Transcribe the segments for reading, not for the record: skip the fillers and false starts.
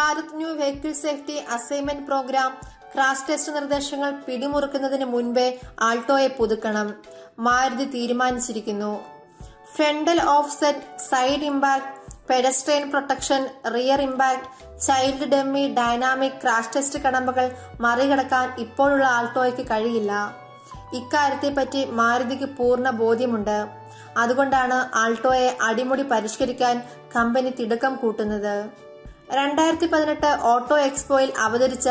Bharat new vehicle safety assignment programme crash test നിർദ്ദേശങ്ങൾ പിടിമുറുക്കുന്നതിന് മുൻപേ ആൾട്ടോയെ പുതുക്കണം. മാരുതി തീരുമാനിച്ചിരിക്കുന്നു. Frontal offset, side impact, pedestrian protection, rear impact, child dummy, dynamic crash test കടമ്പകൾ മറികടക്കാൻ ഇപ്പോഴുള്ള ആൾട്ടോയ്ക്ക് കഴിയില്ല. ഇക്കാര്യത്തെപ്പറ്റി മാരുതിക്ക് പൂർണ്ണ ബോധ്യമുണ്ട്. അതുകൊണ്ടാണ് ആൾട്ടോയെ അടിമുടി പരിഷ്കരിക്കാൻ കമ്പനി തിടുക്കം കൂട്ടുന്നത്. 2018 ഓട്ടോ എക്സ്പോയിൽ അവതരിച്ച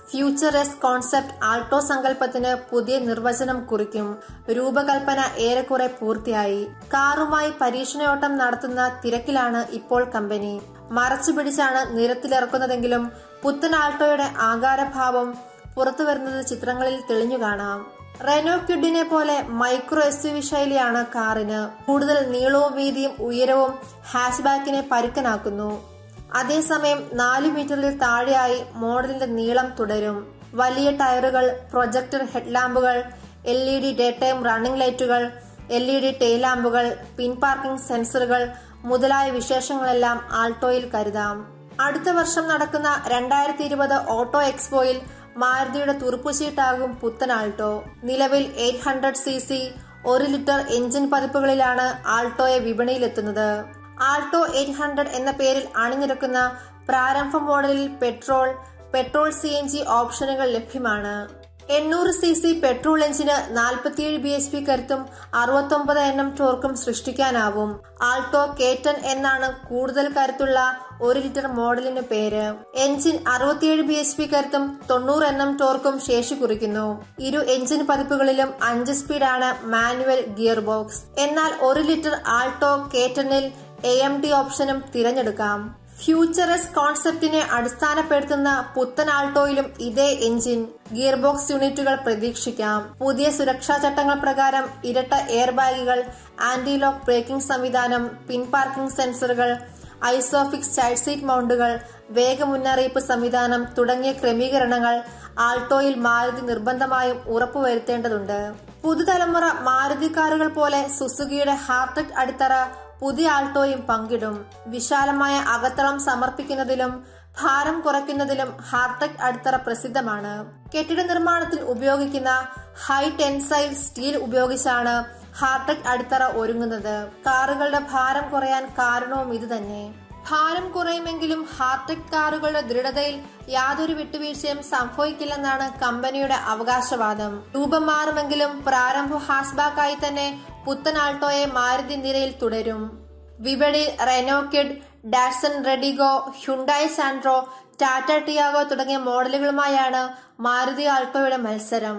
ഫ്യൂച്ചറസ് കോൺസെപ്റ്റ് ആൾട്ടോ സങ്കല്പത്തിന് പുതിയ നിർവചനം കുറിക്കും. രൂപകൽപ്പന ഏറെക്കുറെ പൂർത്തിയായി. കാറുമായി പരീക്ഷണയോട്ടം നടത്തുന്ന തിരക്കിലാണ് ഇപ്പോൾ കമ്പനി. മറച്ചുപിടിച്ചാണ് നിരത്തിലിറക്കുന്നതെങ്കിലും പുത്തൻ ആൾട്ടോയുടെ ആകാരഭാവം പുറത്തുവരുന്നത് ചിത്രങ്ങളിൽ തെളിഞ്ഞു കാണാം. റെനോ ക്വിഡിനെ പോലെ മൈക്രോ SUV ശൈലിയാണ് കാറിന്. കൂടുതൽ നീളവും വീതിയും ഉയരവും ഹാച്ച്ബാക്കിനെ പരുക്കനാക്കുന്നു. അതേസമയം 4 മീറ്ററിൽ താഴെയായി മോഡലിന്റെ നീളം തുടരും. വലിയ ടയറുകൾ, പ്രൊജക്ടർ ഹെഡ്ലാമ്പുകൾ, LED ഡേ ടൈം റണ്ണിംഗ് ലൈറ്റുകൾ, LED ടെയിൽ ലാമ്പുകൾ, പിൻ പാർക്കിംഗ് സെൻസറുകൾ മുതലായ വിശേഷങ്ങളെല്ലാം ആൾട്ടോയിൽ കരുതാം. അടുത്ത വർഷം നടക്കുന്ന 2020 ഓട്ടോ എക്സ്പോയിൽ മാരുതിയുടെ തുറുപ്പുചീട്ടാകും പുത്തൻ ആൾട്ടോ. നിലവിൽ 800cc 1 ലിറ്റർ എഞ്ചിൻ പതിപ്പുകളിലാണ് ആൾട്ടോയെ വിപണിയിലെത്തുന്നത്. ആൾട്ടോ 800 എന്ന പേരിൽ അണിനിരക്കുന്ന പ്രാരംഭ മോഡലിൽ പെട്രോൾ CNG ഓപ്ഷനുകൾ ലഭ്യമാണ്. 800cc പെട്രോൾ എഞ്ചിന് 47 bhp കരുത്തും 69 Nm ടോർക്കും സൃഷ്ടിക്കാനാവും. ആൾട്ടോ K10 എന്നാണ് കൂടുതൽ കരുത്തുള്ള 1 ലിറ്റർ മോഡലിന് പേര്. എഞ്ചിൻ 67 bhp കരുത്തും 90 Nm ടോർക്കും ശേഷി കുറിക്കുന്നു. ഇരു എഞ്ചിൻ പതിപ്പുകളിലും 5 സ്പീഡാണ് മാനുവൽ ഗിയർ ബോക്സ്. എന്നാൽ 1 ലിറ്റർ ആൾട്ടോ K10ൽ AMD ഓപ്ഷനും തിരഞ്ഞെടുക്കാം. ഫ്യൂച്ചറസ് കോൺസെപ്റ്റിനെ അടിസ്ഥാനപ്പെടുത്തുന്ന പുത്തൻ ആൾട്ടോയിലും ഇതേ എഞ്ചിൻ, ഗിയർ ബോക്സ് യൂണിറ്റുകൾ പ്രതീക്ഷിക്കാം. പുതിയ സുരക്ഷാ ചട്ടങ്ങൾ പ്രകാരം ഇരട്ട എയർ ബാഗുകൾ, ആന്റി ലോക്ക് ബ്രേക്കിംഗ് സംവിധാനം, പിൻ പാർക്കിംഗ് സെൻസറുകൾ, ഐസോഫിക്സ് ചൈൽഡ് സീറ്റ് മൗണ്ടുകൾ, വേഗ മുന്നറിയിപ്പ് സംവിധാനം തുടങ്ങിയ ക്രമീകരണങ്ങൾ ആൾട്ടോയിൽ മാരുതി നിർബന്ധമായും ഉറപ്പുവരുത്തേണ്ടതുണ്ട്. പുതുതലമുറ മാരുതി കാറുകൾ പോലെ സുസുക്കിയുടെ ഹാർടെക് അടിത്തറ പുതിയ ആൾട്ടോയും പങ്കിടും. വിശാലമായ അകത്തളം സമർപ്പിക്കുന്നതിലും ഭാരം കുറയ്ക്കുന്നതിലും ഹാർടെക് അടിത്തറ പ്രസിദ്ധമാണ്. കെട്ടിട നിർമ്മാണത്തിൽ ഉപയോഗിക്കുന്ന ഹൈ ടെൻസൈൽ സ്റ്റീൽ ഉപയോഗിച്ചാണ് ഹാർടെക് അടിത്തറ ഒരുങ്ങുന്നത്. കാറുകളുടെ ഭാരം കുറയാൻ കാരണവും ഇതുതന്നെ. ഭാരം കുറയുമെങ്കിലും ഹാർടെക് കാറുകളുടെ ദൃഢതയിൽ യാതൊരു വിട്ടുവീഴ്ചയും സംഭവിക്കില്ലെന്നാണ് കമ്പനിയുടെ അവകാശവാദം. രൂപം മാറുമെങ്കിലും പ്രാരംഭ ഹാച്ച്ബാക്കായി തന്നെ പുത്തൻ ആൾട്ടോയെ മാരുതി നിരയിൽ തുടരും. വിപണിയിൽ Renault Kwid, Datsun Redigo, Hyundai Santro, Tata Tiago തുടങ്ങിയ മോഡലുകളുമായാണ് മാരുതി ആൾട്ടോയുടെ മത്സരം.